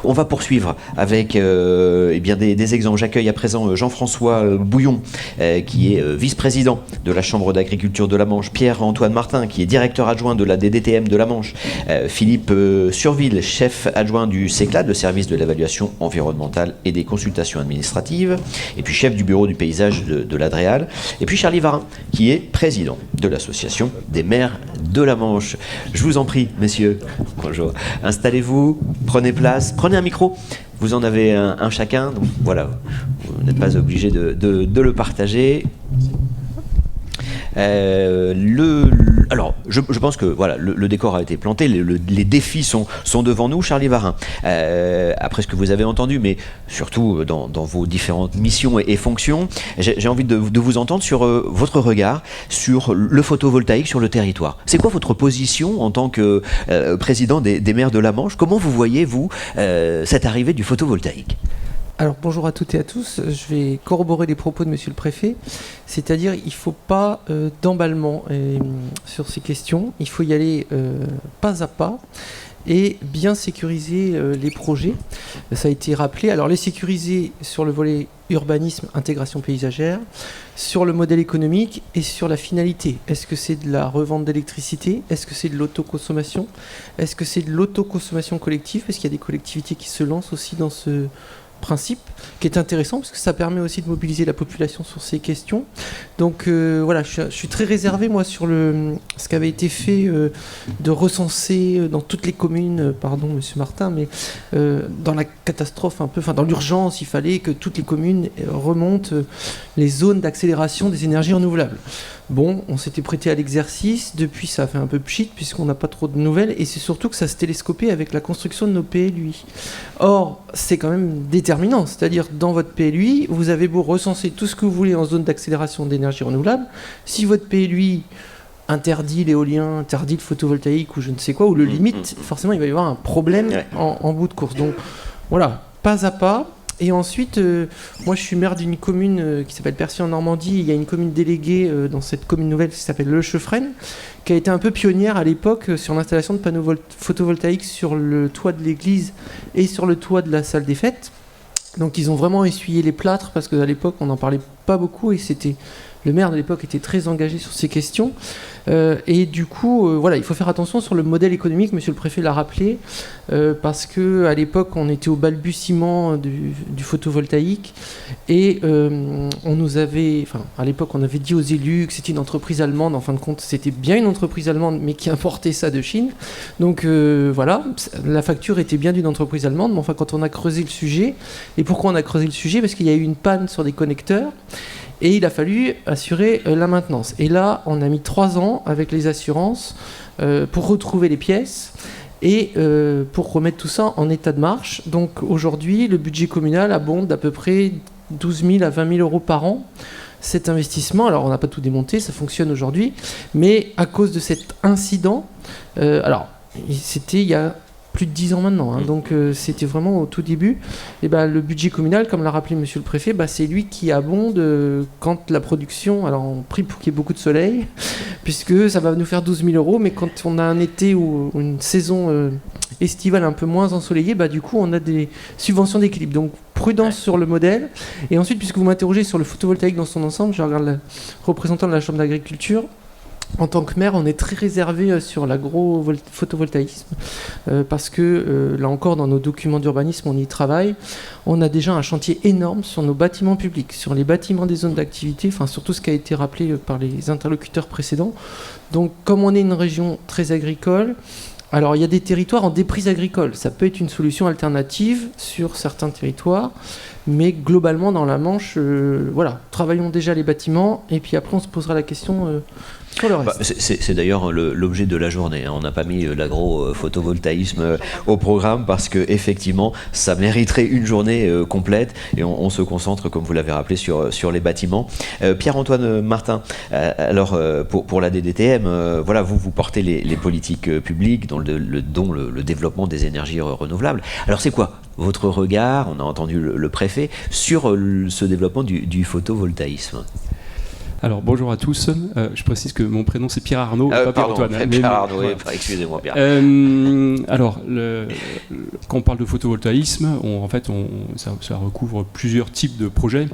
On va poursuivre avec eh bien des exemples. J'accueille à présent Jean-François Bouillon, qui est vice-président de la Chambre d'agriculture de la Manche, Pierre-Antoine Martin, qui est directeur adjoint de la DDTM de la Manche, Philippe Surville, chef adjoint du CECLAD, le service de l'évaluation environnementale et des consultations administratives, et puis chef du bureau du paysage de l'Adréal, et puis Charlie Varin, qui est président de l'association des maires de la Manche. Je vous en prie, messieurs, bonjour. Installez-vous, prenez place, prenez un micro, vous en avez un chacun, donc voilà, vous n'êtes pas obligé de le partager. Alors, je pense que voilà, le décor a été planté, les défis sont devant nous. Charlie Varin, après ce que vous avez entendu, mais surtout dans vos différentes missions et fonctions, j'ai envie de vous entendre sur votre regard sur le photovoltaïque sur le territoire. C'est quoi votre position en tant que président des maires de la Manche? Comment vous voyez, vous, cette arrivée du photovoltaïque? Alors bonjour à toutes et à tous, je vais corroborer les propos de Monsieur le Préfet, c'est-à-dire il ne faut pas d'emballement sur ces questions, il faut y aller pas à pas et bien sécuriser les projets. Ça a été rappelé, alors les sécuriser sur le volet urbanisme, intégration paysagère, sur le modèle économique et sur la finalité. Est-ce que c'est de la revente d'électricité? Est-ce que c'est de l'autoconsommation? Est-ce que c'est de l'autoconsommation collective? Parce qu'il y a des collectivités qui se lancent aussi dans ce principe qui est intéressant parce que ça permet aussi de mobiliser la population sur ces questions. Donc voilà, je suis très réservé moi sur ce qui avait été fait de recenser dans toutes les communes, pardon Monsieur Martin, mais dans la catastrophe un peu, enfin dans l'urgence, il fallait que toutes les communes remontent les zones d'accélération des énergies renouvelables. Bon, on s'était prêté à l'exercice, depuis ça a fait un peu pchit puisqu'on n'a pas trop de nouvelles et c'est surtout que ça se télescopait avec la construction de nos PLUI. Or, c'est quand même déterminant, c'est-à-dire dans votre PLUI, vous avez beau recenser tout ce que vous voulez en zone d'accélération d'énergie renouvelable, si votre PLUI interdit l'éolien, interdit le photovoltaïque ou je ne sais quoi, ou le limite, forcément il va y avoir un problème en bout de course. Donc voilà, pas à pas. Et ensuite, moi je suis maire d'une commune qui s'appelle Percy en Normandie. Il y a une commune déléguée dans cette commune nouvelle qui s'appelle Le Cheufresne, qui a été un peu pionnière à l'époque sur l'installation de panneaux photovoltaïques sur le toit de l'église et sur le toit de la salle des fêtes. Donc ils ont vraiment essuyé les plâtres parce qu'à l'époque on n'en parlait pas beaucoup et le maire de l'époque était très engagé sur ces questions. Et du coup, voilà, il faut faire attention sur le modèle économique, Monsieur le Préfet l'a rappelé, parce qu'à l'époque, on était au balbutiement du photovoltaïque et on nous avait, enfin, à l'époque, on avait dit aux élus que c'était une entreprise allemande. En fin de compte, c'était bien une entreprise allemande, mais qui importait ça de Chine. Donc voilà, la facture était bien d'une entreprise allemande, mais enfin, quand on a creusé le sujet, et pourquoi on a creusé le sujet? Parce qu'il y a eu une panne sur des connecteurs. Et il a fallu assurer la maintenance. Et là, on a mis 3 ans avec les assurances pour retrouver les pièces et pour remettre tout ça en état de marche. Donc aujourd'hui, le budget communal abonde d'à peu près 12 000 à 20 000 euros par an. Cet investissement, alors on n'a pas tout démonté, ça fonctionne aujourd'hui, mais à cause de cet incident, alors c'était il y a plus de 10 ans maintenant, hein, donc c'était vraiment au tout début. Et le budget communal, comme l'a rappelé Monsieur le Préfet, c'est lui qui abonde quand la production, alors on prie pour qu'il y ait beaucoup de soleil, puisque ça va nous faire 12 000 euros, mais quand on a un été ou une saison estivale un peu moins ensoleillée, du coup on a des subventions d'équilibre. Donc prudence sur le modèle. Et ensuite, puisque vous m'interrogez sur le photovoltaïque dans son ensemble, je regarde le représentant de la Chambre d'agriculture. En tant que maire, on est très réservé sur l'agro-photovoltaïsme parce que, là encore, dans nos documents d'urbanisme, on y travaille. On a déjà un chantier énorme sur nos bâtiments publics, sur les bâtiments des zones d'activité, enfin sur tout ce qui a été rappelé par les interlocuteurs précédents. Donc, comme on est une région très agricole, alors il y a des territoires en déprise agricole. Ça peut être une solution alternative sur certains territoires, mais globalement, dans la Manche, voilà, travaillons déjà les bâtiments et puis après on se posera la question sur le reste. C'est d'ailleurs l'objet de la journée. On n'a pas mis l'agro-photovoltaïsme au programme parce qu'effectivement, ça mériterait une journée complète et on se concentre, comme vous l'avez rappelé, sur les bâtiments. Pierre-Antoine Martin, alors pour la DDTM, voilà, vous portez les politiques publiques dont le développement des énergies renouvelables. Alors c'est quoi votre regard, on a entendu le préfet, sur ce développement du photovoltaïsme? Alors bonjour à tous, je précise que mon prénom c'est Pierre Arnaud, pas pardon, Pierre-Antoine. Pierre Arnaud, voilà. excusez-moi Pierre. Alors, quand on parle de photovoltaïsme, ça recouvre plusieurs types de projets.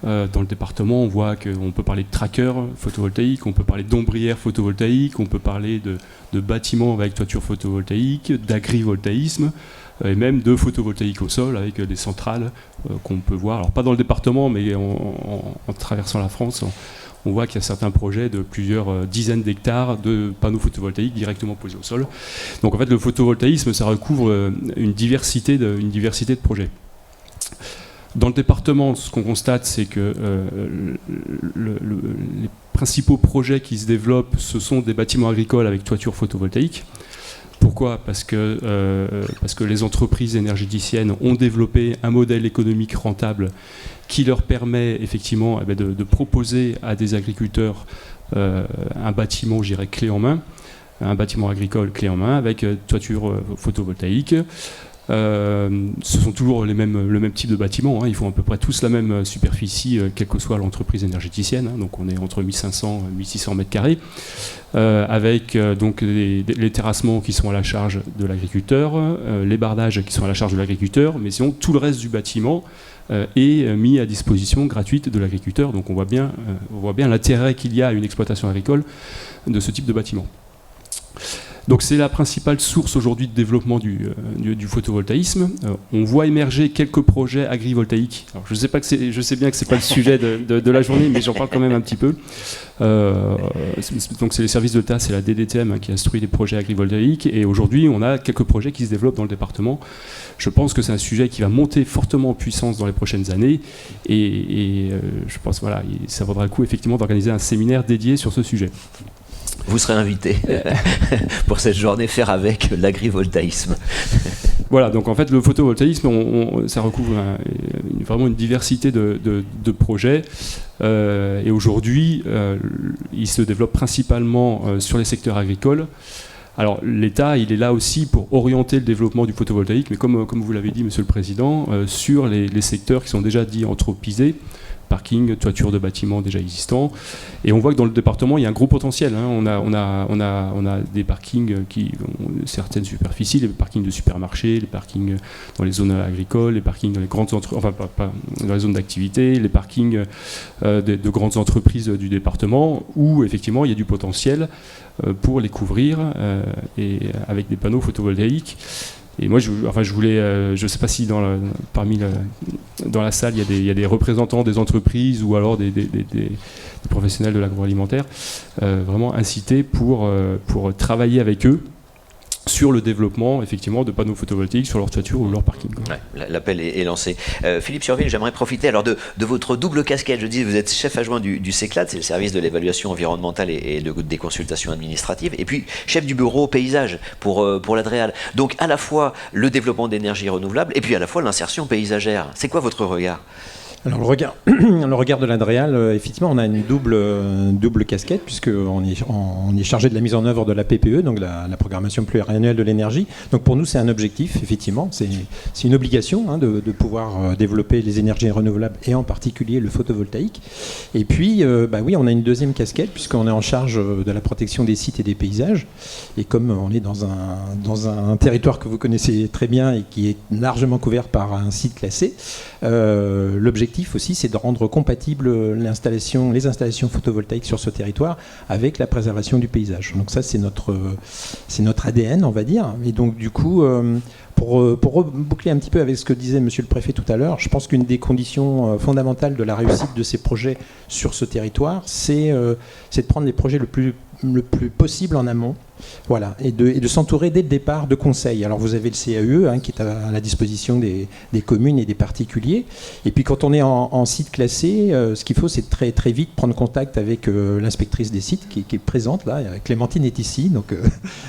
Dans le département, on voit qu'on peut parler de trackers photovoltaïques, on peut parler d'ombrières photovoltaïques, on peut parler de bâtiments avec toiture photovoltaïque, d'agrivoltaïsme, et même de photovoltaïque au sol avec des centrales qu'on peut voir. Alors pas dans le département, mais en traversant la France, on voit qu'il y a certains projets de plusieurs dizaines d'hectares de panneaux photovoltaïques directement posés au sol. Donc en fait, le photovoltaïsme, ça recouvre une diversité de projets. Dans le département, ce qu'on constate, c'est que les principaux projets qui se développent, ce sont des bâtiments agricoles avec toiture photovoltaïque. Pourquoi ? Parce que les entreprises énergéticiennes ont développé un modèle économique rentable qui leur permet effectivement de proposer à des agriculteurs un bâtiment, je dirais, clé en main, un bâtiment agricole clé en main avec toiture photovoltaïque. Ce sont toujours le même type de bâtiment, hein. Ils font à peu près tous la même superficie, quelle que soit l'entreprise énergéticienne, hein. Donc on est entre 1500 et 1600 mètres carrés, avec donc les terrassements qui sont à la charge de l'agriculteur, les bardages qui sont à la charge de l'agriculteur, mais sinon tout le reste du bâtiment est mis à disposition gratuite de l'agriculteur. Donc on voit bien l'intérêt qu'il y a à une exploitation agricole de ce type de bâtiment. Donc c'est la principale source aujourd'hui de développement du photovoltaïsme. On voit émerger quelques projets agrivoltaïques. Alors je sais bien que c'est pas le sujet de la journée, mais j'en parle quand même un petit peu. Donc c'est les services de l'État, c'est la DDTM qui instruit les projets agrivoltaïques. Et aujourd'hui, on a quelques projets qui se développent dans le département. Je pense que c'est un sujet qui va monter fortement en puissance dans les prochaines années. Et je pense ça vaudra le coup effectivement d'organiser un séminaire dédié sur ce sujet. Vous serez invité pour cette journée faire avec l'agrivoltaïsme. Voilà, donc en fait le photovoltaïsme, ça recouvre vraiment une diversité de projets. Et aujourd'hui, il se développe principalement sur les secteurs agricoles. Alors l'État, il est là aussi pour orienter le développement du photovoltaïque, mais comme vous l'avez dit, Monsieur le Président, sur les secteurs qui sont déjà dits anthropisés, parking, toiture de bâtiments déjà existants. Et on voit que dans le département, il y a un gros potentiel, hein. On a des parkings qui ont certaines superficies, les parkings de supermarchés, les parkings dans les zones agricoles, les parkings dans les grandes entreprises, enfin pas dans les zones d'activité, les parkings de grandes entreprises du département, où effectivement il y a du potentiel pour les couvrir et avec des panneaux photovoltaïques. Et moi, je voulais, je ne sais pas si dans la salle, il y a des représentants des entreprises ou alors des professionnels de l'agroalimentaire, vraiment incités pour travailler avec eux sur le développement effectivement de panneaux photovoltaïques sur leur toiture ou leur parking. Ouais, l'appel est lancé. Philippe Surville, j'aimerais profiter alors de votre double casquette. Je dis, vous êtes chef adjoint du CECLAD, c'est le service de l'évaluation environnementale et des consultations administratives, et puis chef du bureau paysage pour l'Adréal. Donc à la fois le développement d'énergie renouvelable et puis à la fois l'insertion paysagère. C'est quoi votre regard ? Alors le regard de l'Adréal, effectivement, on a une double casquette, puisqu'on est chargé de la mise en œuvre de la PPE, donc la programmation pluriannuelle de l'énergie. Donc pour nous, c'est un objectif, effectivement, c'est une obligation, hein, de pouvoir développer les énergies renouvelables et en particulier le photovoltaïque. Et puis, oui, on a une deuxième casquette, puisqu'on est en charge de la protection des sites et des paysages. Et comme on est dans un territoire que vous connaissez très bien et qui est largement couvert par un site classé, l'objectif aussi, c'est de rendre compatible les installations photovoltaïques sur ce territoire avec la préservation du paysage. Donc ça, c'est notre ADN, on va dire. Et donc du coup, pour reboucler un petit peu avec ce que disait Monsieur le Préfet tout à l'heure, je pense qu'une des conditions fondamentales de la réussite de ces projets sur ce territoire, c'est de prendre les projets le plus possible en amont. Voilà, et de s'entourer dès le départ de conseils. Alors vous avez le CAE, hein, qui est à la disposition des communes et des particuliers. Et puis quand on est en site classé, ce qu'il faut, c'est très très vite prendre contact avec l'inspectrice des sites qui est présente là. Clémentine est ici, donc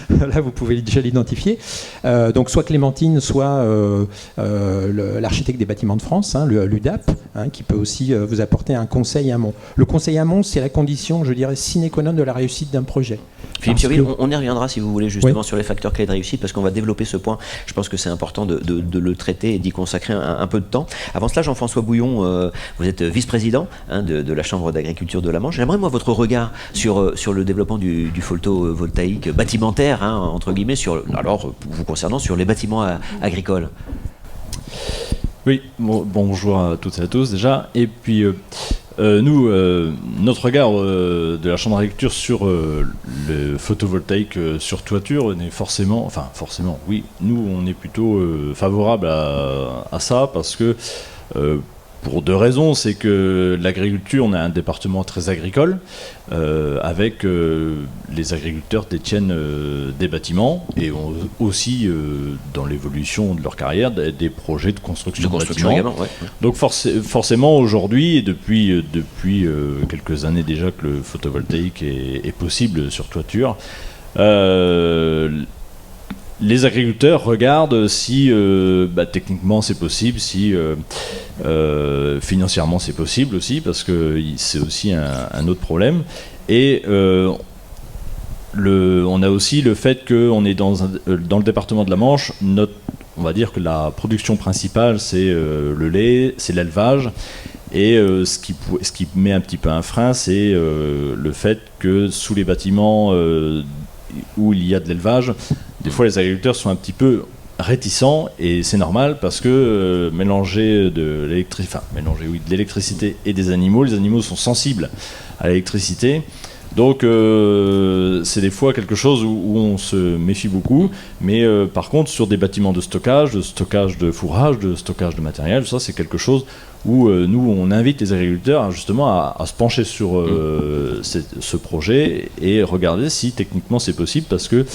là vous pouvez déjà l'identifier. Donc soit Clémentine, soit l'architecte des bâtiments de France, hein, l'UDAP, hein, qui peut aussi vous apporter un conseil amont. Le conseil amont, c'est la condition, je dirais, sine qua non de la réussite d'un projet. Philippe Surville, on y reviendra si vous voulez justement sur les facteurs clés de réussite, parce qu'on va développer ce point. Je pense que c'est important de le traiter et d'y consacrer un peu de temps. Avant cela, Jean-François Bouillon, vous êtes vice-président de la Chambre d'agriculture de la Manche. J'aimerais moi votre regard sur le développement du photovoltaïque bâtimentaire, entre guillemets, vous concernant sur les bâtiments agricoles. Oui, bonjour à toutes et à tous déjà. Et puis nous, notre regard de la Chambre d'agriculture sur le photovoltaïque sur toiture n'est forcément, oui, nous on est plutôt favorable à ça parce que pour deux raisons, c'est que l'agriculture, on a un département très agricole, avec les agriculteurs détiennent des bâtiments et ont aussi, dans l'évolution de leur carrière, des projets de construction de bâtiments. Également, ouais. Donc forcément, aujourd'hui, et depuis quelques années déjà que le photovoltaïque est possible sur toiture, les agriculteurs regardent si techniquement c'est possible, si financièrement c'est possible aussi, parce que c'est aussi un autre problème. Et on a aussi le fait qu'on est dans le département de la Manche, on va dire que la production principale c'est le lait, c'est l'élevage. Et ce qui met un petit peu un frein, c'est le fait que sous les bâtiments où il y a de l'élevage, des fois les agriculteurs sont un petit peu réticents, et c'est normal parce que mélanger de l'électricité et des animaux, les animaux sont sensibles à l'électricité. Donc c'est des fois quelque chose où on se méfie beaucoup, mais par contre sur des bâtiments de stockage de fourrage, de stockage de matériel, ça c'est quelque chose où nous on invite les agriculteurs justement à se pencher sur ce projet et regarder si techniquement c'est possible, parce que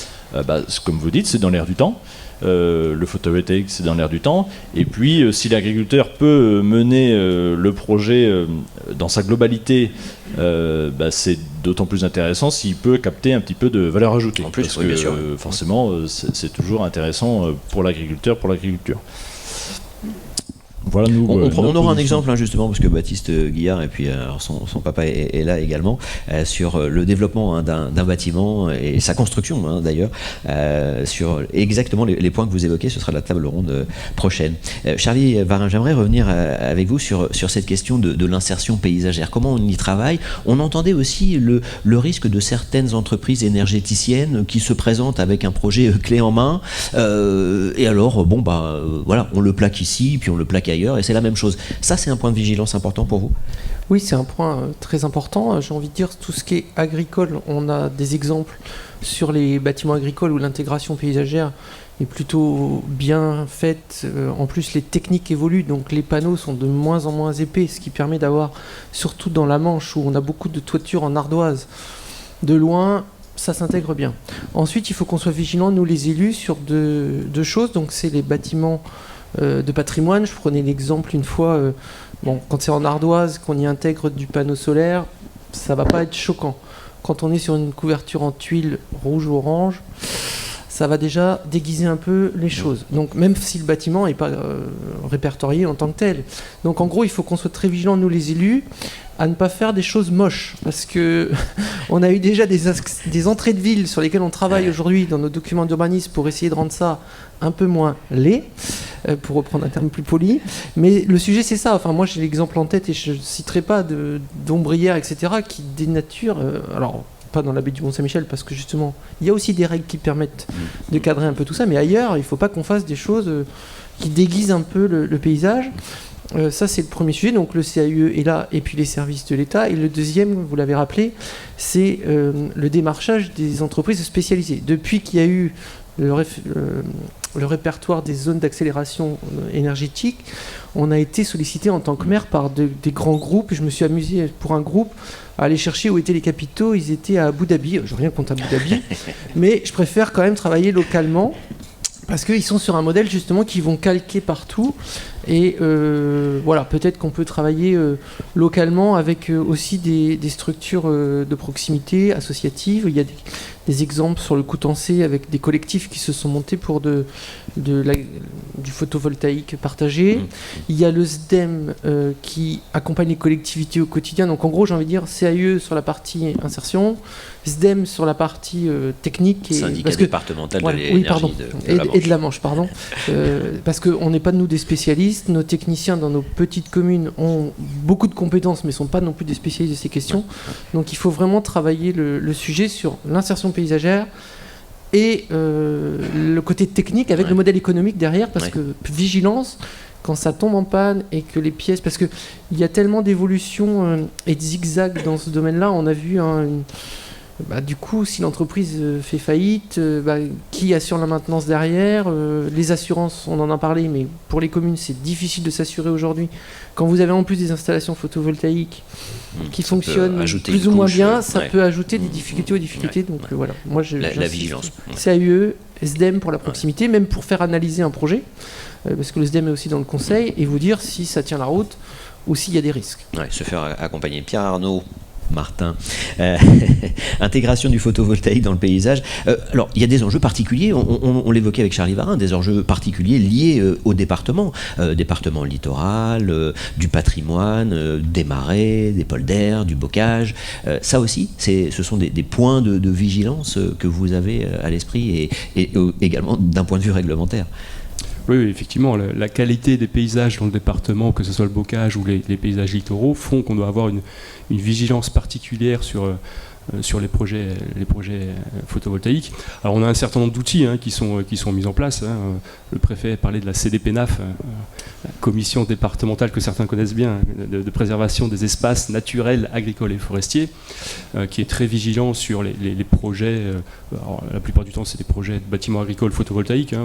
comme vous dites, c'est dans l'air du temps. Le photovoltaïque, c'est dans l'air du temps. Et puis, si l'agriculteur peut mener le projet dans sa globalité, c'est d'autant plus intéressant s'il peut capter un petit peu de valeur ajoutée. En plus, parce oui, que bien sûr. forcément, c'est toujours intéressant pour l'agriculteur, pour l'agriculture. Voilà, nous, on aura un exemple justement, parce que Baptiste Guillard et puis son papa est là également, sur le développement d'un bâtiment et sa construction d'ailleurs, sur exactement les points que vous évoquez. Ce sera la table ronde prochaine. Charlie Varin, j'aimerais revenir avec vous sur cette question de l'insertion paysagère. Comment on y travaille? On entendait aussi le risque de certaines entreprises énergéticiennes qui se présentent avec un projet clé en main, et alors voilà, on le plaque ici puis on le plaque ailleurs, et c'est la même chose. Ça, c'est un point de vigilance important pour vous? Oui, c'est un point très important. J'ai envie de dire, tout ce qui est agricole, on a des exemples sur les bâtiments agricoles où l'intégration paysagère est plutôt bien faite. En plus, les techniques évoluent, donc les panneaux sont de moins en moins épais, ce qui permet d'avoir, surtout dans la Manche où on a beaucoup de toitures en ardoise, de loin, ça s'intègre bien. Ensuite, il faut qu'on soit vigilants, nous les élus, sur deux choses. Donc, c'est les bâtiments de patrimoine. Je prenais l'exemple une fois, quand c'est en ardoise, qu'on y intègre du panneau solaire, ça va pas être choquant. Quand on est sur une couverture en tuiles rouge ou orange, ça va déjà déguiser un peu les choses. Donc même si le bâtiment n'est pas répertorié en tant que tel. Donc en gros, il faut qu'on soit très vigilants, nous les élus, à ne pas faire des choses moches, parce que on a eu déjà des entrées de ville sur lesquelles on travaille aujourd'hui dans nos documents d'urbanisme pour essayer de rendre ça un peu moins laid, pour reprendre un terme plus poli. Mais le sujet, c'est ça. Enfin, moi, j'ai l'exemple en tête et je ne citerai pas d'ombrières, etc., qui dénaturent. Alors, pas dans la baie du Mont-Saint-Michel, parce que justement, il y a aussi des règles qui permettent de cadrer un peu tout ça, mais ailleurs, il ne faut pas qu'on fasse des choses qui déguisent un peu le paysage. Ça, c'est le premier sujet, donc le CAUE est là, et puis les services de l'État. Et le deuxième, vous l'avez rappelé, c'est le démarchage des entreprises spécialisées. Depuis qu'il y a eu le répertoire des zones d'accélération énergétique, on a été sollicité en tant que maire par des grands groupes. Je me suis amusé pour un groupe à aller chercher où étaient les capitaux. Ils étaient à Abu Dhabi. Je n'ai rien contre Abu Dhabi, mais je préfère quand même travailler localement, parce qu'ils sont sur un modèle justement qui vont calquer partout Et voilà, peut-être qu'on peut travailler localement avec aussi des structures de proximité associatives. Il y a des exemples sur le Coutançais avec des collectifs qui se sont montés pour du photovoltaïque partagé. Il y a le SDEM qui accompagne les collectivités au quotidien. Donc en gros, j'ai envie de dire CAE sur la partie insertion, SDEM sur la partie technique. Syndicat départemental de l'énergie de la Manche. Et de la Manche, pardon. Parce qu'on n'est pas nous des spécialistes. Nos techniciens dans nos petites communes ont beaucoup de compétences, mais ne sont pas non plus des spécialistes de ces questions. Donc il faut vraiment travailler le sujet sur l'insertion paysagère et le côté technique avec le modèle économique derrière, parce que vigilance, quand ça tombe en panne et que les pièces... Parce qu'il y a tellement d'évolutions et de zigzags dans ce domaine-là. On a vu du coup, si l'entreprise fait faillite, qui assure la maintenance derrière? Les assurances, on en a parlé, mais pour les communes, c'est difficile de s'assurer aujourd'hui. Quand vous avez en plus des installations photovoltaïques qui fonctionnent plus ou moins bien, ça peut ajouter des difficultés aux difficultés. Donc voilà, moi la vigilance. CAE, SDEM pour la proximité, même pour faire analyser un projet, parce que le SDEM est aussi dans le conseil, et vous dire si ça tient la route ou s'il y a des risques. Se faire accompagner. Pierre Arnaud Martin, intégration du photovoltaïque dans le paysage. Alors, il y a des enjeux particuliers, on l'évoquait avec Charlie Varin, des enjeux particuliers liés au département littoral, du patrimoine, des marais, des polders, du bocage. Ça aussi, ce sont des points de vigilance que vous avez à l'esprit et également d'un point de vue réglementaire. Oui, effectivement, la qualité des paysages dans le département, que ce soit le bocage ou les paysages littoraux, font qu'on doit avoir une vigilance particulière sur les projets photovoltaïques. Alors on a un certain nombre d'outils qui sont mis en place. Le préfet parlait de la CDPNAF, la commission départementale que certains connaissent bien, de préservation des espaces naturels, agricoles et forestiers, qui est très vigilant sur les projets. Alors, la plupart du temps, c'est des projets de bâtiments agricoles photovoltaïques.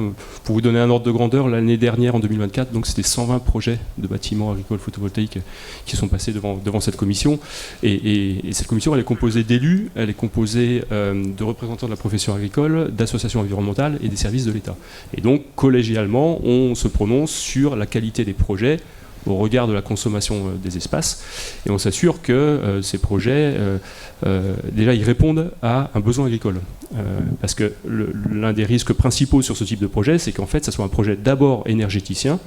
Pour vous donner un ordre de grandeur, l'année dernière, en 2024, donc c'était 120 projets de bâtiments agricoles photovoltaïques qui sont passés devant cette commission. Et cette commission, elle est composée d'élus, elle est composée de représentants de la profession agricole, d'associations environnementales et des services de l'État. Et donc, collégialement, on se prononce sur la qualité des projets au regard de la consommation des espaces, et on s'assure que ces projets, déjà, ils répondent à un besoin agricole. Parce que l'un des risques principaux sur ce type de projet, c'est qu'en fait, ça soit un projet d'abord énergéticien,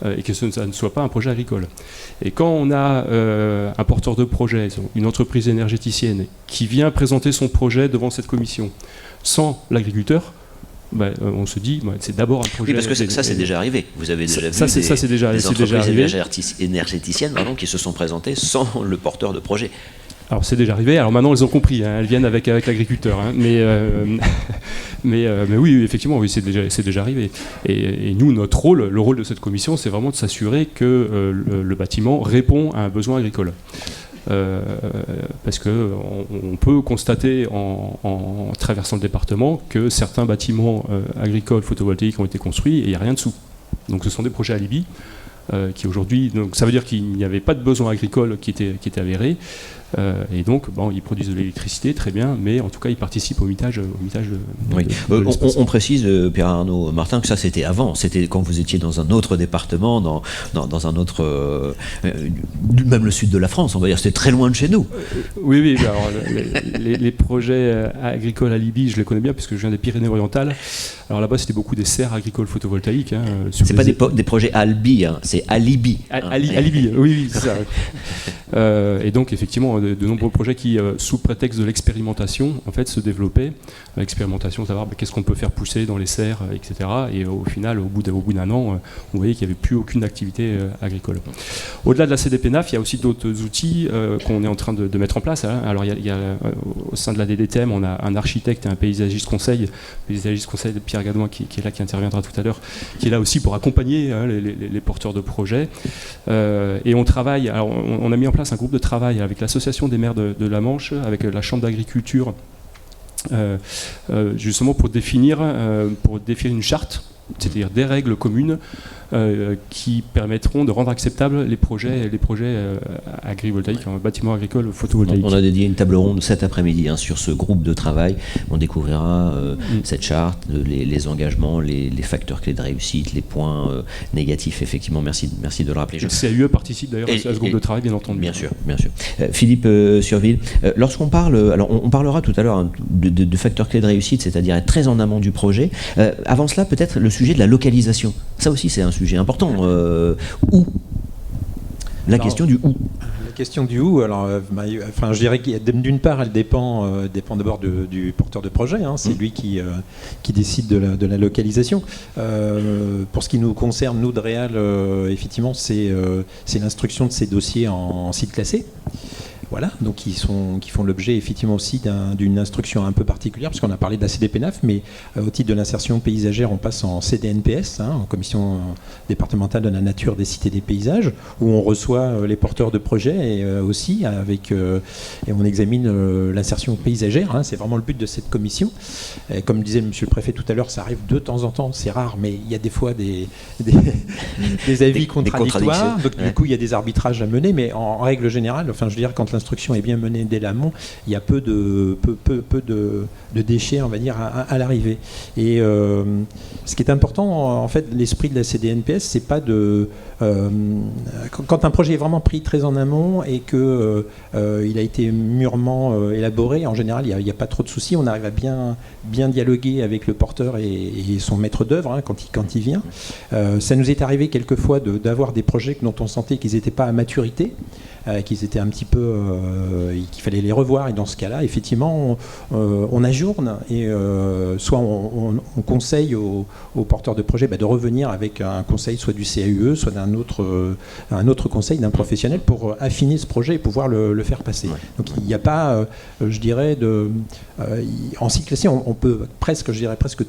et que ça ne soit pas un projet agricole. Et quand on a un porteur de projet, une entreprise énergéticienne, qui vient présenter son projet devant cette commission, sans l'agriculteur, on se dit, c'est d'abord un projet... Oui, parce que ça, c'est déjà arrivé. Vous avez déjà vu des entreprises énergéticiennes qui se sont présentées sans le porteur de projet. Alors c'est déjà arrivé, alors maintenant elles ont compris, elles viennent avec l'agriculteur, mais oui, effectivement, oui, c'est déjà arrivé. Et nous, notre rôle, le rôle de cette commission, c'est vraiment de s'assurer que le bâtiment répond à un besoin agricole. Parce qu'on peut constater en traversant le département que certains bâtiments agricoles photovoltaïques ont été construits et il n'y a rien dessous. Donc ce sont des projets alibi qui aujourd'hui, donc ça veut dire qu'il n'y avait pas de besoin agricole qui était avéré. Et donc, ils produisent de l'électricité, très bien, mais en tout cas, ils participent au mitage oui. On précise, Pierre Arnaud Martin, que ça, c'était avant. C'était quand vous étiez dans un autre département, dans un autre... même le sud de la France, on va dire, c'était très loin de chez nous. Oui, alors, les projets agricoles à Libye, je les connais bien, puisque je viens des Pyrénées-Orientales. Alors là-bas, c'était beaucoup des serres agricoles photovoltaïques. C'est pas des projets à Albi, c'est à Libye. À Libye, oui, c'est ça. Et donc, effectivement, de nombreux projets qui, sous prétexte de l'expérimentation, en fait, se développaient. L'expérimentation, savoir qu'est-ce qu'on peut faire pousser dans les serres, etc. Et au final, au bout d'un an, on voyait qu'il n'y avait plus aucune activité agricole. Au-delà de la CDPNAF, il y a aussi d'autres outils qu'on est en train de mettre en place. Alors, il y a au sein de la DDTM, on a un architecte et un paysagiste conseil de Pierre Gadouin, qui est là, qui interviendra tout à l'heure, qui est là aussi pour accompagner les porteurs de projets. Et on travaille, alors on a mis en place un groupe de travail avec l'association des maires de la Manche, avec la Chambre d'agriculture, justement pour définir une charte, c'est-à-dire des règles communes qui permettront de rendre acceptables les projets agrivoltaïques, bâtiments agricoles photovoltaïques. On a dédié une table ronde cet après-midi sur ce groupe de travail. On découvrira cette charte, les engagements, les facteurs clés de réussite, les points négatifs. Effectivement, merci de le rappeler. Le CAUE participe d'ailleurs à ce groupe de travail, bien entendu. Bien sûr. Philippe Surville, lorsqu'on parle, alors on parlera tout à l'heure de facteurs clés de réussite, c'est-à-dire être très en amont du projet. Avant cela, peut-être le sujet de la localisation. Ça aussi, c'est un sujet important. Où ? La question du où. La question du où, alors, je dirais que d'une part, elle dépend d'abord du porteur de projet. C'est lui qui décide de la localisation. Pour ce qui nous concerne, nous de Réal, effectivement, c'est l'instruction de ces dossiers en site classé. Voilà, donc qui font l'objet effectivement aussi d'une instruction un peu particulière, parce qu'on a parlé de la CDPNAF, mais au titre de l'insertion paysagère, on passe en CDNPS, en commission départementale de la nature, des sites et des paysages, où on reçoit les porteurs de projets et aussi et on examine l'insertion paysagère. C'est vraiment le but de cette commission. Et comme disait Monsieur le Préfet tout à l'heure, ça arrive de temps en temps, c'est rare, mais il y a des fois des avis contradictoires. Donc du coup, il y a des arbitrages à mener, mais en règle générale, je veux dire, quand l'instruction est bien menée dès l'amont, il y a peu de déchets, on va dire, à l'arrivée. Et ce qui est important, en fait, l'esprit de la CDNPS, c'est pas quand un projet est vraiment pris très en amont et que il a été mûrement élaboré, en général, il n'y a pas trop de soucis. On arrive à bien dialoguer avec le porteur et son maître d'œuvre quand il vient. Ça nous est arrivé quelquefois d'avoir des projets dont on sentait qu'ils n'étaient pas à maturité, qu'ils étaient un petit peu, qu'il fallait les revoir, et dans ce cas-là, effectivement, on ajourne et soit on conseille aux porteurs de projet de revenir avec un conseil soit du CAUE, soit un autre conseil d'un professionnel pour affiner ce projet et pouvoir le faire passer. Ouais. Donc il n'y a pas, je dirais, en cycle classé, on peut presque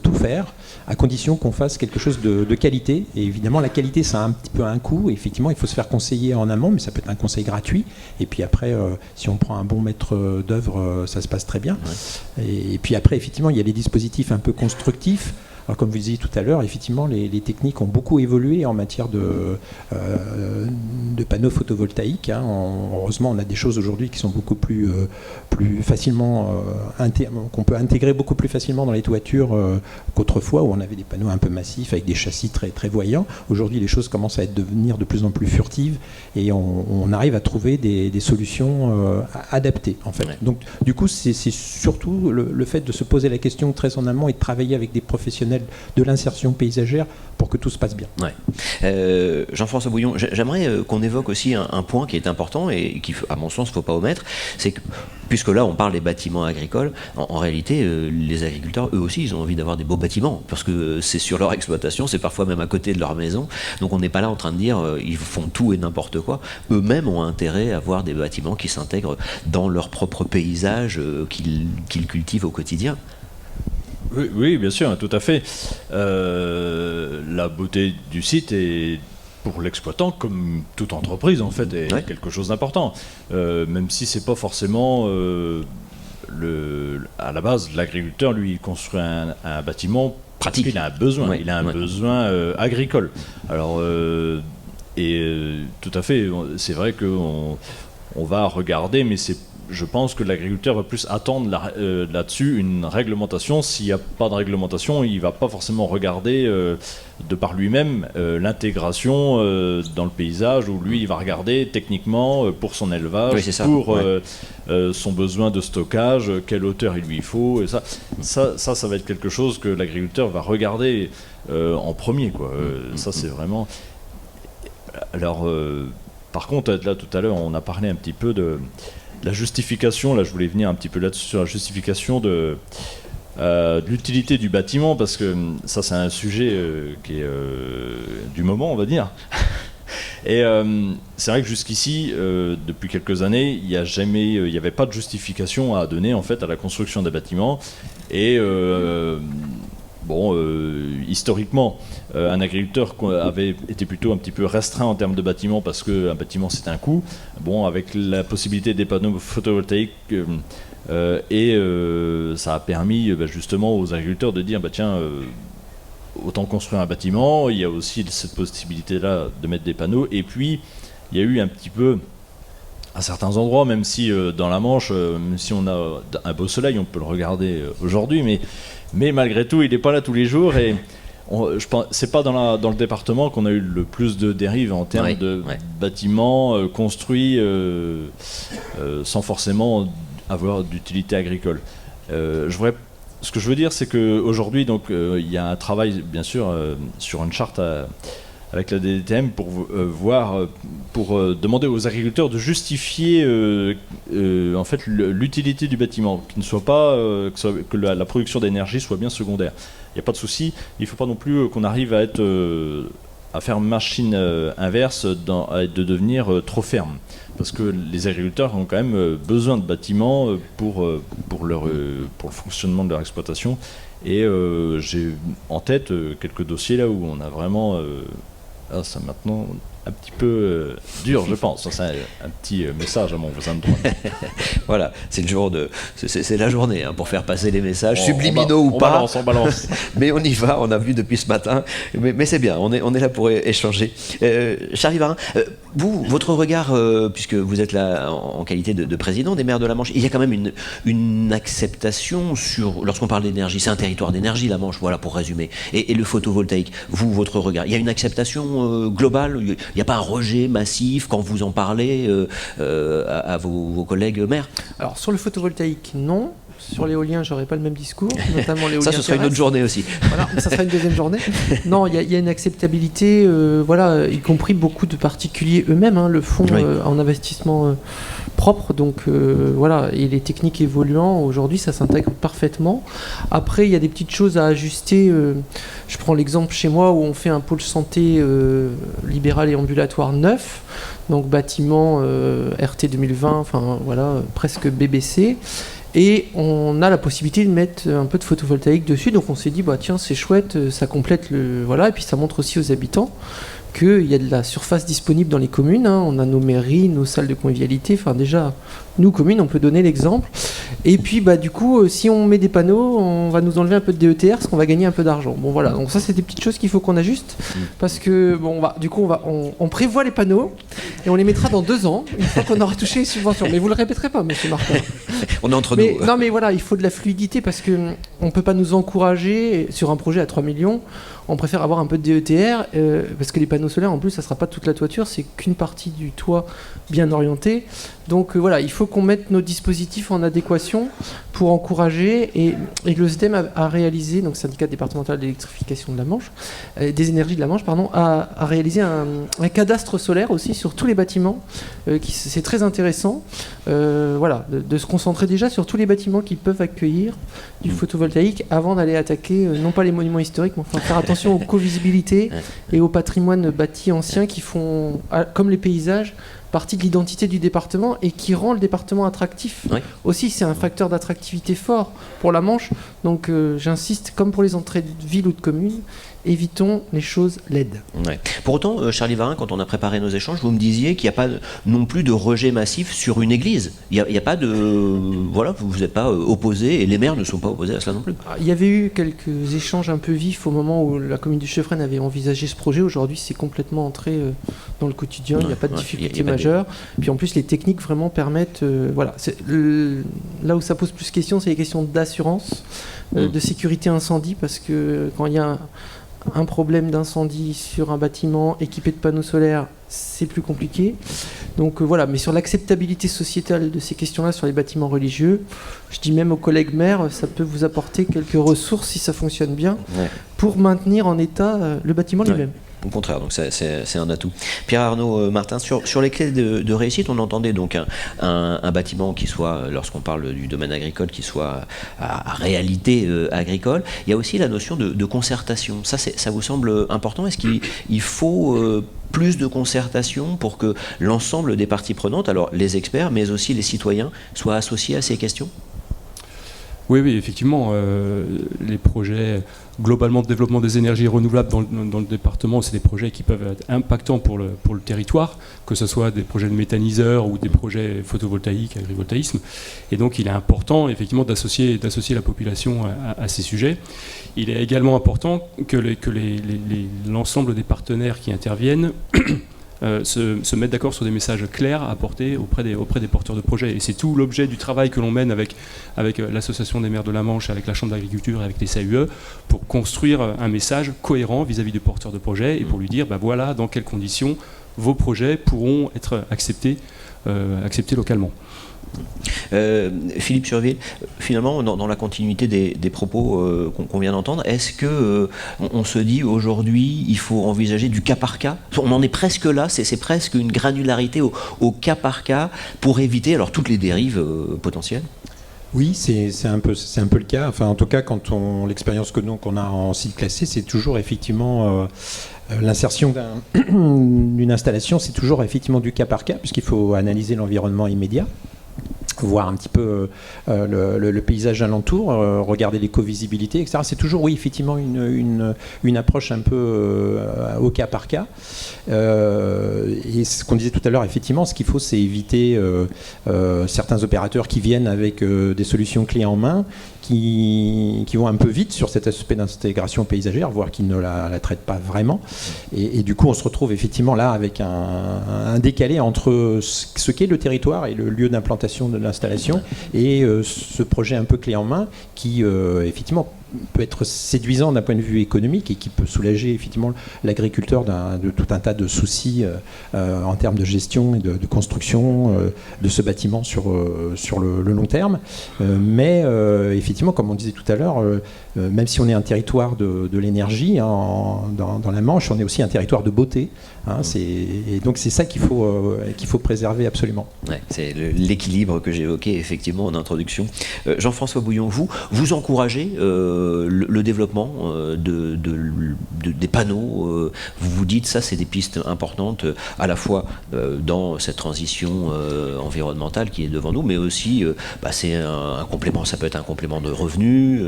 tout faire, à condition qu'on fasse quelque chose de qualité. Et évidemment, la qualité, ça a un petit peu un coût. Et effectivement, il faut se faire conseiller en amont, mais ça peut être un conseil gratuit. Et puis après, si on prend un bon maître d'œuvre, ça se passe très bien. Ouais. Et puis après, effectivement, il y a les dispositifs un peu constructifs. Alors, comme vous disiez tout à l'heure, effectivement, les techniques ont beaucoup évolué en matière de panneaux photovoltaïques. Heureusement, on a des choses aujourd'hui qui sont beaucoup plus facilement, qu'on peut intégrer beaucoup plus facilement dans les toitures qu'autrefois, où on avait des panneaux un peu massifs avec des châssis très, très voyants. Aujourd'hui, les choses commencent à devenir de plus en plus furtives et on arrive à trouver des solutions adaptées, en fait. Ouais. Donc, du coup, c'est surtout le fait de se poser la question très en amont et de travailler avec des professionnels de l'insertion paysagère pour que tout se passe bien. Ouais. Jean-François Bouillon, j'aimerais qu'on évoque aussi un point qui est important et qui, à mon sens, il ne faut pas omettre, c'est que, puisque là on parle des bâtiments agricoles, en réalité, les agriculteurs, eux aussi, ils ont envie d'avoir des beaux bâtiments, parce que c'est sur leur exploitation, c'est parfois même à côté de leur maison, donc on n'est pas là en train de dire ils font tout et n'importe quoi. Eux-mêmes ont intérêt à avoir des bâtiments qui s'intègrent dans leur propre paysage qu'ils cultivent au quotidien. Oui, bien sûr, tout à fait. La beauté du site est, pour l'exploitant, comme toute entreprise, en fait, est quelque chose d'important. Même si c'est pas forcément à la base, l'agriculteur, lui, il construit un bâtiment pratique. Il a un besoin. Il a un besoin agricole. Alors, tout à fait, c'est vrai qu'on va regarder, mais je pense que l'agriculteur va plus attendre là-dessus une réglementation. S'il n'y a pas de réglementation, il ne va pas forcément regarder de par lui-même l'intégration dans le paysage, où lui, il va regarder techniquement pour son élevage, pour son besoin de stockage, quelle hauteur il lui faut. Et ça va être quelque chose que l'agriculteur va regarder en premier, quoi. Ça, c'est vraiment... Alors, par contre, là, tout à l'heure, on a parlé un petit peu de la justification, là je voulais venir un petit peu là-dessus, sur la justification de l'utilité du bâtiment, parce que ça c'est un sujet qui est du moment, on va dire. Et c'est vrai que jusqu'ici, depuis quelques années, il n'y avait pas de justification à donner en fait à la construction des bâtiments. Et historiquement, un agriculteur avait été plutôt un petit peu restreint en termes de bâtiment, parce qu'un bâtiment c'est un coût. Avec la possibilité des panneaux photovoltaïques, ça a permis justement aux agriculteurs de dire tiens, autant construire un bâtiment, il y a aussi cette possibilité-là de mettre des panneaux. Et puis, il y a eu un petit peu, à certains endroits, même si dans la Manche, même si on a un beau soleil, on peut le regarder aujourd'hui, mais malgré tout, il n'est pas là tous les jours. Et c'est pas dans le département qu'on a eu le plus de dérives en termes de bâtiments construits sans forcément avoir d'utilité agricole. Ce que je veux dire, c'est qu'aujourd'hui, il y a un travail, bien sûr, sur une charte avec la DDTM pour demander aux agriculteurs de justifier en fait l'utilité du bâtiment, qu'il ne soit pas que la production d'énergie soit bien secondaire. Il n'y a pas de souci. Il ne faut pas non plus qu'on arrive à faire machine inverse et de devenir trop ferme. Parce que les agriculteurs ont quand même besoin de bâtiments pour le fonctionnement de leur exploitation. Et j'ai en tête quelques dossiers là où on a vraiment... ça maintenant un petit peu dur, je pense. C'est un petit message à mon voisin de droite. Voilà, c'est la journée pour faire passer les messages, subliminaux ou pas. On balance. Mais on y va, on a vu depuis ce matin. Mais c'est bien, on est là pour échanger. Charlie Varin, vous, votre regard, puisque vous êtes là en qualité de président des maires de la Manche, il y a quand même une acceptation lorsqu'on parle d'énergie, c'est un territoire d'énergie la Manche, voilà pour résumer. Et le photovoltaïque, vous, votre regard, il y a une acceptation globale? Il n'y a pas un rejet massif quand vous en parlez à vos collègues maires? Alors sur le photovoltaïque, non. Sur l'éolien, j'aurais pas le même discours, notamment l'éolien. Ça, ce sera une autre journée aussi. Voilà, ça sera une deuxième journée. Non, il y a une acceptabilité, y compris beaucoup de particuliers eux-mêmes le font en investissement propre. Donc et les techniques évoluant, aujourd'hui, ça s'intègre parfaitement. Après, il y a des petites choses à ajuster. Je prends l'exemple chez moi où on fait un pôle santé libéral et ambulatoire neuf. Donc bâtiment RT 2020, presque BBC. Et on a la possibilité de mettre un peu de photovoltaïque dessus. Donc on s'est dit, tiens, c'est chouette, ça complète et puis ça montre aussi aux habitants qu'il y a de la surface disponible dans les communes. On a nos mairies, nos salles de convivialité. Enfin, déjà, nous, communes, on peut donner l'exemple. Et puis, du coup, si on met des panneaux, on va nous enlever un peu de DETR, parce qu'on va gagner un peu d'argent. Bon, voilà. Donc ça, c'est des petites choses qu'il faut qu'on ajuste. Parce que, on prévoit les panneaux et on les mettra dans 2 ans, une fois qu'on aura touché les subventions. Mais vous le répéterez pas, monsieur Martin. On est entre nous. Non, mais voilà, il faut de la fluidité parce qu'on ne peut pas nous encourager sur un projet à 3 millions. On préfère avoir un peu de DETR parce que les panneaux solaires, en plus, ça ne sera pas toute la toiture, c'est qu'une partie du toit bien orientée. Donc il faut qu'on mette nos dispositifs en adéquation pour encourager. Et le SDEM a réalisé, donc syndicat départemental d'électrification de la Manche, des énergies de la Manche, a réalisé un cadastre solaire aussi sur tous les bâtiments. C'est très intéressant. De se concentrer déjà sur tous les bâtiments qui peuvent accueillir du photovoltaïque avant d'aller attaquer, non pas les monuments historiques, mais enfin faire attention aux co-visibilités et au patrimoine bâti ancien qui font, comme les paysages, partie de l'identité du département et qui rend le département attractif. Aussi, c'est un facteur d'attractivité fort pour la Manche. Donc j'insiste, comme pour les entrées de ville ou de commune, évitons les choses laides. Pour autant, Charlie Varin, quand on a préparé nos échanges, vous me disiez qu'il n'y a pas non plus de rejet massif sur une église. Il n'y a pas de... vous n'êtes pas opposés et les maires ne sont pas opposés à cela non plus. Il y avait eu quelques échanges un peu vifs au moment où la commune du Cheffren avait envisagé ce projet. Aujourd'hui, c'est complètement entré dans le quotidien. Il n'y a pas de difficulté majeure. Puis en plus, les techniques vraiment permettent... là où ça pose plus de questions, c'est les questions d'assurance, de sécurité incendie, parce que quand il y a un problème d'incendie sur un bâtiment équipé de panneaux solaires, c'est plus compliqué. Donc mais sur l'acceptabilité sociétale de ces questions-là sur les bâtiments religieux, je dis même aux collègues maires, ça peut vous apporter quelques ressources si ça fonctionne bien pour maintenir en état le bâtiment lui-même. Au contraire, donc c'est un atout. Pierre-Arnaud Martin, sur les clés de réussite, on entendait donc un bâtiment qui soit, lorsqu'on parle du domaine agricole, qui soit à réalité agricole. Il y a aussi la notion de concertation. Ça vous semble important? Est-ce qu'il faut plus de concertation pour que l'ensemble des parties prenantes, alors les experts, mais aussi les citoyens, soient associés à ces questions? Oui, effectivement, les projets globalement de développement des énergies renouvelables dans le département, c'est des projets qui peuvent être impactants pour le territoire, que ce soit des projets de méthaniseurs ou des projets photovoltaïques, agrivoltaïsme. Et donc il est important effectivement d'associer la population à ces sujets. Il est également important que l'ensemble des partenaires qui interviennent se mettent d'accord sur des messages clairs à apporter auprès des porteurs de projets. Et c'est tout l'objet du travail que l'on mène avec l'Association des maires de la Manche, avec la Chambre d'agriculture et avec les CAUE, pour construire un message cohérent vis-à-vis du porteur de projet et pour lui dire, voilà dans quelles conditions vos projets pourront être acceptés localement. Philippe Surville, finalement, dans la continuité des propos qu'on vient d'entendre, est-ce que on se dit aujourd'hui il faut envisager du cas par cas? On en est presque là, c'est presque une granularité au cas par cas pour éviter alors toutes les dérives potentielles? Oui, c'est un peu le cas. Enfin, en tout cas, l'expérience qu'on a en site classé, c'est toujours effectivement l'insertion d'une installation, c'est toujours effectivement du cas par cas, puisqu'il faut analyser l'environnement immédiat, voir un petit peu le paysage alentour, regarder l'éco-visibilité, etc. C'est toujours, oui, effectivement, une approche un peu au cas par cas. Et ce qu'on disait tout à l'heure, effectivement, ce qu'il faut, c'est éviter certains opérateurs qui viennent avec des solutions clés en main, qui vont un peu vite sur cet aspect d'intégration paysagère, voire qui ne la traitent pas vraiment. Et du coup, on se retrouve effectivement là avec un décalé entre ce qu'est le territoire et le lieu d'implantation de l'installation et ce projet un peu clé en main qui, effectivement, peut être séduisant d'un point de vue économique et qui peut soulager effectivement l'agriculteur de tout un tas de soucis en termes de gestion et de construction de ce bâtiment sur le long terme. Mais effectivement, comme on disait tout à l'heure, même si on est un territoire de l'énergie dans la Manche, on est aussi un territoire de beauté. Et donc c'est ça qu'il faut préserver absolument. Ouais, c'est l'équilibre que j'évoquais effectivement en introduction. Jean-François Bouillon, vous encouragez le développement des panneaux. Vous vous dites ça, c'est des pistes importantes à la fois dans cette transition environnementale qui est devant nous, mais aussi c'est un complément. Ça peut être un complément de revenus.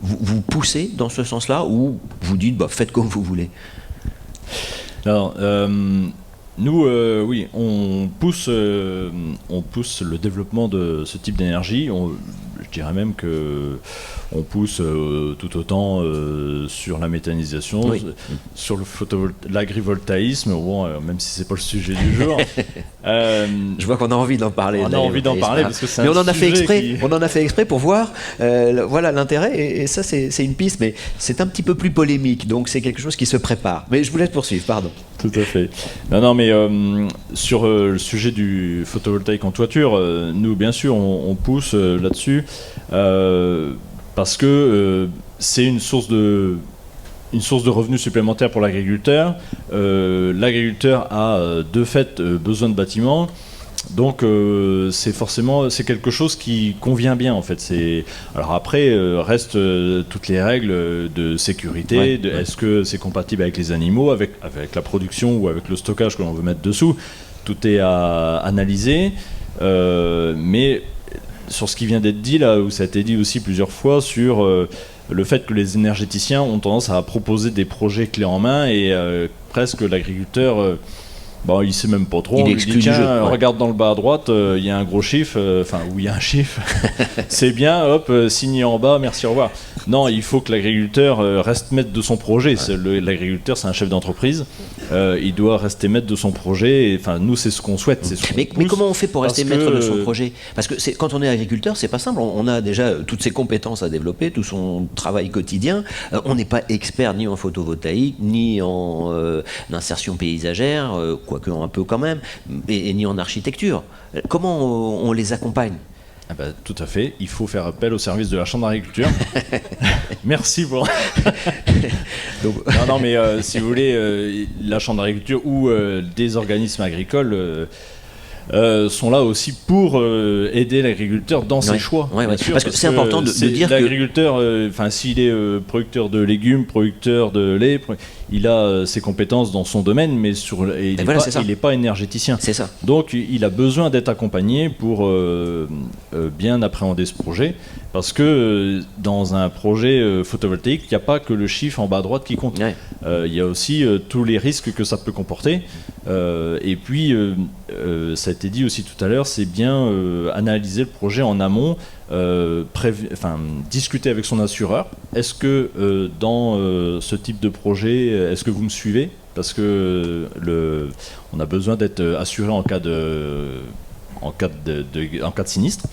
Vous poussez dans ce sens-là ou vous dites faites comme vous voulez? Alors, nous, oui, on pousse le développement de ce type d'énergie. Je dirais même que on pousse tout autant sur la méthanisation, oui, sur l'agrivoltaïsme, même si c'est pas le sujet du jour. Je vois qu'on a envie d'en parler. On a envie d'en parler parce que c'est on en a fait exprès pour voir voilà l'intérêt et ça c'est une piste, mais c'est un petit peu plus polémique, donc c'est quelque chose qui se prépare. Mais je vous laisse poursuivre, pardon. Tout à fait. Non, mais sur le sujet du photovoltaïque en toiture, nous bien sûr on pousse là-dessus. Parce que c'est une source de revenus supplémentaires pour l'agriculteur. L'agriculteur a de fait besoin de bâtiments, donc c'est quelque chose qui convient bien en fait. Alors après restent toutes les règles de sécurité. Est-ce que c'est compatible avec les animaux, avec la production ou avec le stockage que l'on veut mettre dessous? Tout est à analyser, mais sur ce qui vient d'être dit là, où ça a été dit aussi plusieurs fois sur le fait que les énergéticiens ont tendance à proposer des projets clés en main et presque l'agriculteur il sait même pas trop. Il on lui exclut dit, tiens, du jeu, regarde dans le bas à droite, il y a un gros chiffre, où il y a un chiffre, c'est bien, hop, signé en bas, merci, au revoir. Non, il faut que l'agriculteur reste maître de son projet. L'agriculteur, c'est un chef d'entreprise, il doit rester maître de son projet. Enfin, nous, c'est ce qu'on souhaite. Mais comment on fait pour rester maître de son projet? Parce que quand on est agriculteur, c'est pas simple. On a déjà toutes ses compétences à développer, tout son travail quotidien. On n'est pas expert ni en photovoltaïque, ni en insertion paysagère, quoique un peu quand même, et ni en architecture. Comment on les accompagne? Tout à fait, il faut faire appel au service de la Chambre d'agriculture. Merci pour... Non, mais si vous voulez, la Chambre d'agriculture ou des organismes agricoles sont là aussi pour aider l'agriculteur dans ses choix. Parce que c'est important de dire que l'agriculteur, s'il est producteur de légumes, producteur de lait, il a ses compétences dans son domaine, mais il n'est pas énergéticien. C'est ça. Donc il a besoin d'être accompagné pour bien appréhender ce projet, parce que dans un projet photovoltaïque, il n'y a pas que le chiffre en bas à droite qui compte. Ouais. Il y a aussi tous les risques que ça peut comporter. Et puis, ça a été dit aussi tout à l'heure, c'est bien analyser le projet en amont, discuter avec son assureur. Est-ce que dans ce type de projet, est-ce que vous me suivez ? Parce que on a besoin d'être assuré en cas de sinistre.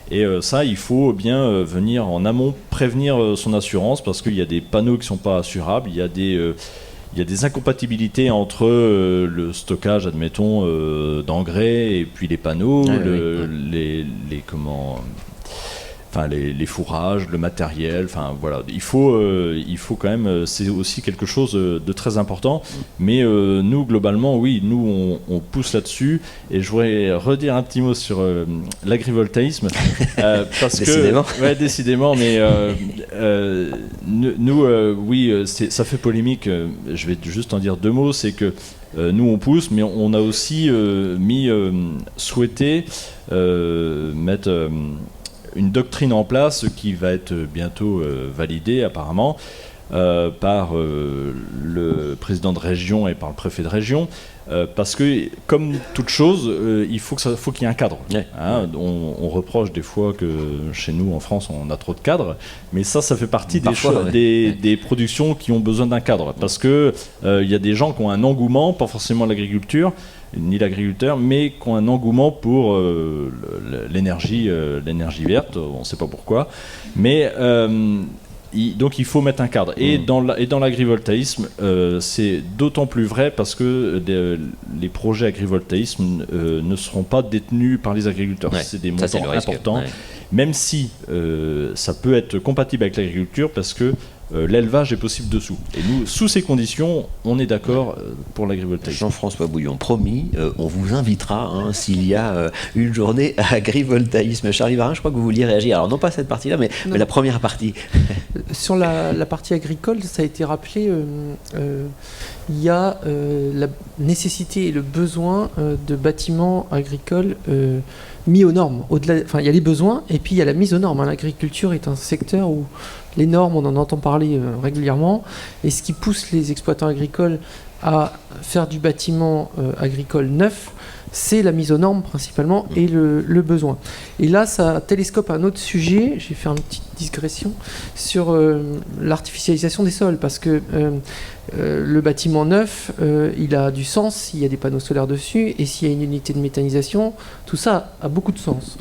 Et ça, il faut bien venir en amont prévenir son assurance, parce qu'il y a des panneaux qui ne sont pas assurables, il y a des incompatibilités entre le stockage, admettons, d'engrais et puis les panneaux, les fourrages, le matériel, enfin voilà, il faut quand même, c'est aussi quelque chose de très important. Mais nous, globalement, oui, nous on pousse là-dessus. Et je voudrais redire un petit mot sur l'agrivoltaïsme, parce décidément. Décidément, mais ça fait polémique. Je vais juste en dire deux mots, c'est que nous on pousse, mais on a aussi souhaité mettre une doctrine en place qui va être bientôt validée apparemment par le président de région et par le préfet de région, parce que comme toute chose, il faut qu'il y ait un cadre. Hein, on reproche des fois que chez nous en France on a trop de cadres, mais ça fait partie des productions qui ont besoin d'un cadre, parce que il y a des gens qui ont un engouement, pas forcément l'agriculture ni l'agriculteur, mais qui ont un engouement pour l'énergie verte, on ne sait pas pourquoi, mais donc il faut mettre un cadre. Et dans l'agrivoltaïsme, c'est d'autant plus vrai parce que les projets agrivoltaïsme ne seront pas détenus par les agriculteurs. Ouais, c'est des montants importants, même si ça peut être compatible avec l'agriculture, parce que l'élevage est possible dessous. Et nous, sous ces conditions, on est d'accord pour l'agrivoltaïsme. Jean-François Bouillon, promis, on vous invitera s'il y a une journée agrivoltaïsme. Charlie Varin, je crois que vous vouliez réagir. Alors non pas cette partie-là, mais la première partie. Sur la partie agricole, ça a été rappelé, il y a la nécessité et le besoin de bâtiments agricoles mis aux normes. Il y a les besoins et puis il y a la mise aux normes. L'agriculture est un secteur où les normes, on en entend parler régulièrement, et ce qui pousse les exploitants agricoles à faire du bâtiment agricole neuf, c'est la mise aux normes principalement et le besoin. Et là, ça télescope un autre sujet, j'ai fait une petite digression, sur l'artificialisation des sols, parce que le bâtiment neuf, il a du sens s'il y a des panneaux solaires dessus, et s'il y a une unité de méthanisation, tout ça a beaucoup de sens.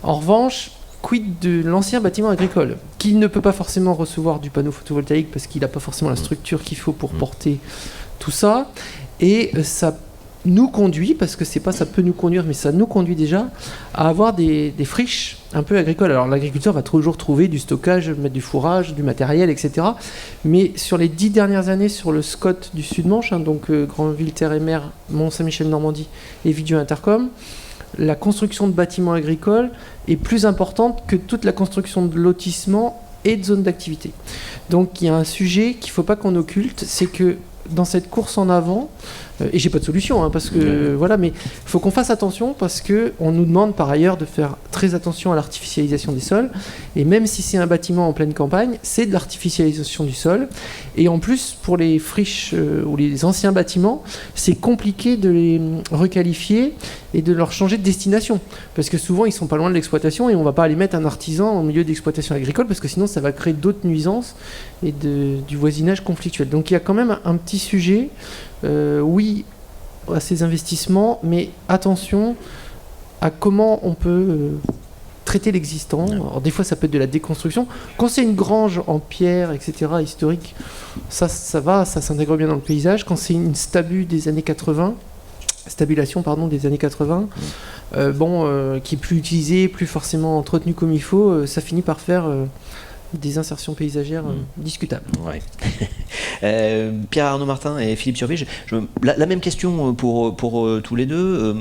En revanche, quid de l'ancien bâtiment agricole, qui ne peut pas forcément recevoir du panneau photovoltaïque parce qu'il n'a pas forcément la structure qu'il faut pour porter tout ça, et ça nous conduit, parce que c'est pas ça peut nous conduire, mais ça nous conduit déjà à avoir des friches un peu agricoles. Alors l'agriculteur va toujours trouver du stockage, mettre du fourrage, du matériel, etc. Mais sur les 10 dernières années, sur le SCOT du Sud-Manche, donc Granville, Terre et Mer, Mont-Saint-Michel-Normandie et Vidieu-Intercom, la construction de bâtiments agricoles est plus importante que toute la construction de lotissements et de zones d'activité. Donc il y a un sujet qu'il ne faut pas qu'on occulte, c'est que dans cette course en avant, et j'ai pas de solution, parce que voilà, mais il faut qu'on fasse attention, parce que on nous demande par ailleurs de faire très attention à l'artificialisation des sols, et même si c'est un bâtiment en pleine campagne, c'est de l'artificialisation du sol, et en plus pour les friches ou les anciens bâtiments, c'est compliqué de les requalifier et de leur changer de destination, parce que souvent ils sont pas loin de l'exploitation et on va pas aller mettre un artisan au milieu d'exploitation agricole, parce que sinon ça va créer d'autres nuisances et du voisinage conflictuel. Donc il y a quand même un petit sujet, oui à ces investissements, mais attention à comment on peut traiter l'existant. Alors des fois ça peut être de la déconstruction. Quand c'est une grange en pierre, etc., historique, ça va, ça s'intègre bien dans le paysage. Quand c'est une stabulation des années 80, qui est plus utilisée, plus forcément entretenue comme il faut, ça finit par faire des insertions paysagères discutables. Ouais. Pierre-Arnaud Martin et Philippe Surville, la même question pour tous les deux.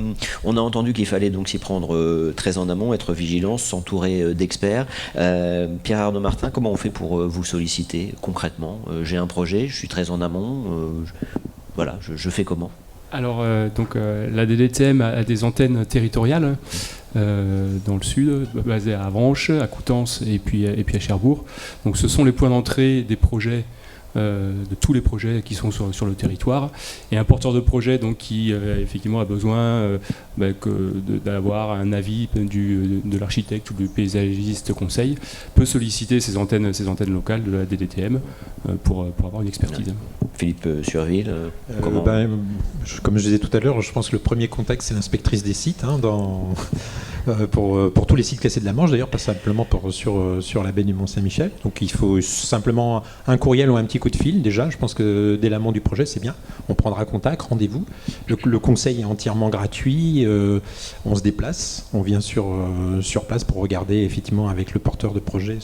On a entendu qu'il fallait donc s'y prendre très en amont, être vigilant, s'entourer d'experts. Pierre-Arnaud Martin, comment on fait pour vous solliciter concrètement? J'ai un projet, je suis très en amont, voilà, je fais comment? Alors, la DDTM a des antennes territoriales dans le sud, basées à Avranches, à Coutances et puis à Cherbourg. Donc, ce sont les points d'entrée des projets, de tous les projets qui sont sur le territoire. Et un porteur de projet donc, qui effectivement a besoin d'avoir un avis de l'architecte ou du paysagiste conseil peut solliciter ces antennes locales de la DDTM pour avoir une expertise. Philippe Surville, comment comme je disais tout à l'heure, je pense que le premier contact, c'est l'inspectrice des sites, pour tous les sites classés de la Manche, d'ailleurs, pas simplement sur la baie du Mont-Saint-Michel. Donc il faut simplement un courriel ou un petit coup de fil, déjà. Je pense que dès l'amont du projet, c'est bien. On prendra contact, rendez-vous. Le conseil est entièrement gratuit. On se déplace, on vient sur place pour regarder, effectivement, avec le porteur de projet,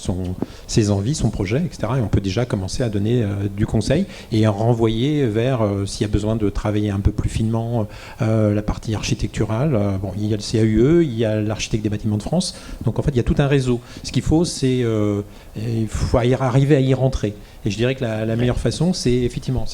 ses envies, son projet, etc. Et on peut déjà commencer à donner du conseil et en renvoyer vers, s'il y a besoin de travailler un peu plus finement la partie architecturale. Il y a le CAUE, il y a l'architecte des bâtiments de France. Donc en fait, il y a tout un réseau. Ce qu'il faut, c'est il faut arriver à y rentrer. Et je dirais que la meilleure façon, c'est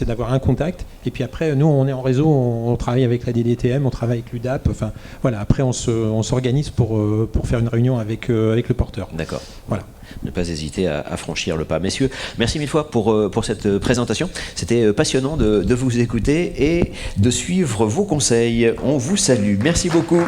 d'avoir un contact. Et puis après, nous, on est en réseau, on travaille avec la DDTM, on travaille avec l'UDAP. Enfin, voilà. Après, on s'organise pour faire une réunion avec le porteur. D'accord. Voilà. Ne pas hésiter à franchir le pas. Messieurs, merci mille fois pour cette présentation. C'était passionnant de vous écouter et de suivre vos conseils. On vous salue. Merci beaucoup.